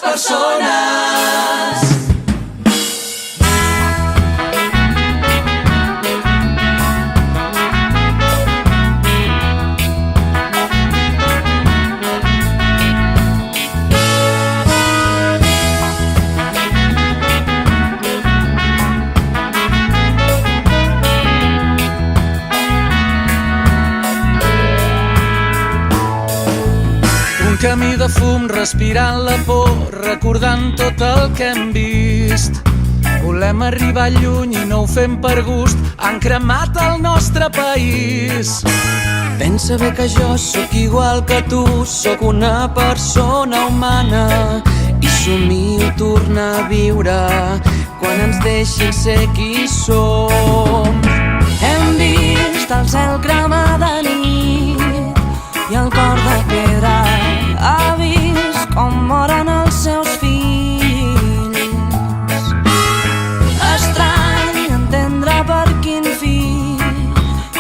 persones. Un camí de fum, respirant la por, recordant tot el que hem vist. Volem arribar lluny i no ho fem per gust, han cremat el nostre país. Pensa bé que jo sóc igual que tu, sóc una persona humana i somio tornar a viure quan ens deixin ser qui som. Hem vist el cel cremar de nit i el cor de pedra ha vist com moren els seus fills. Estrany entendre per quin fi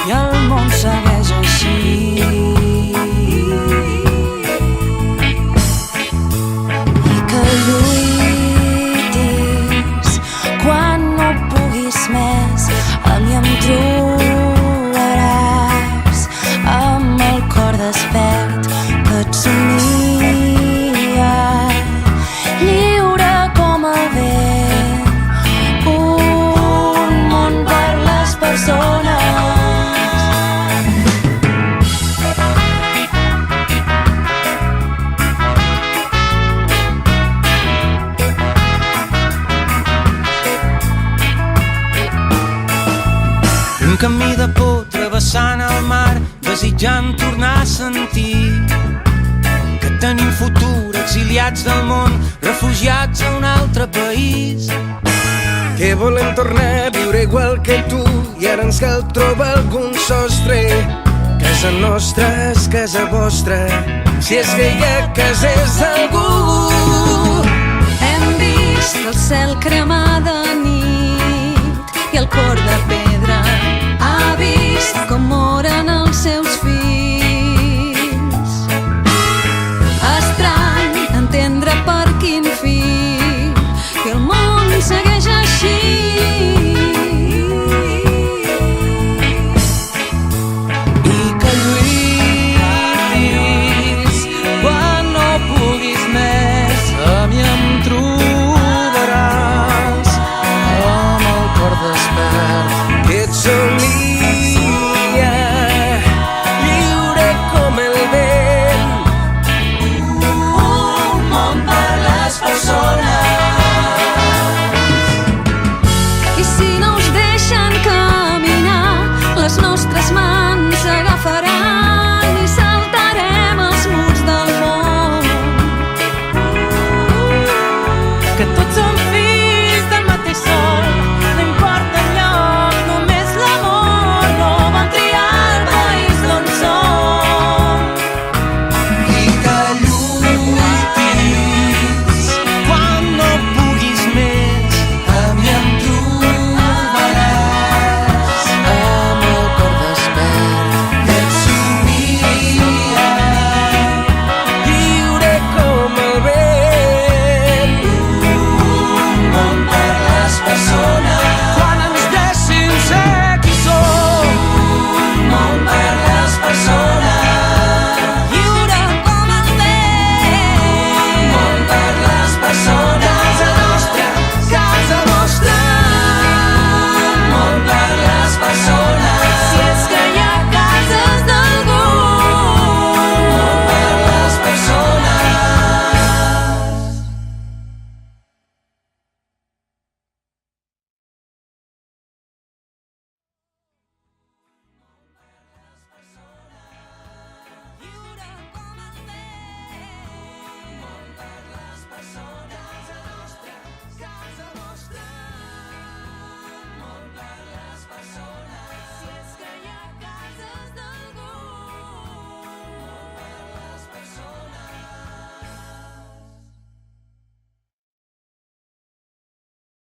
i el món segueix així. I que lluitis quan no puguis més, a mi em trobaràs amb el cor despert que et somia, lliure com el vent, un món per les persones. Un camí de por travessant el mar, desitjant tornar a sentir que tenim futur, exiliats del món, refugiats a un altre país. Que volem tornar a viure igual que tu i ara ens cal trobar algun sostre. Casa nostra és casa vostra, si és veia casa és d'algú. Hem vist el cel cremar de nit i el cor de pedra ha vist com moren els seus fills.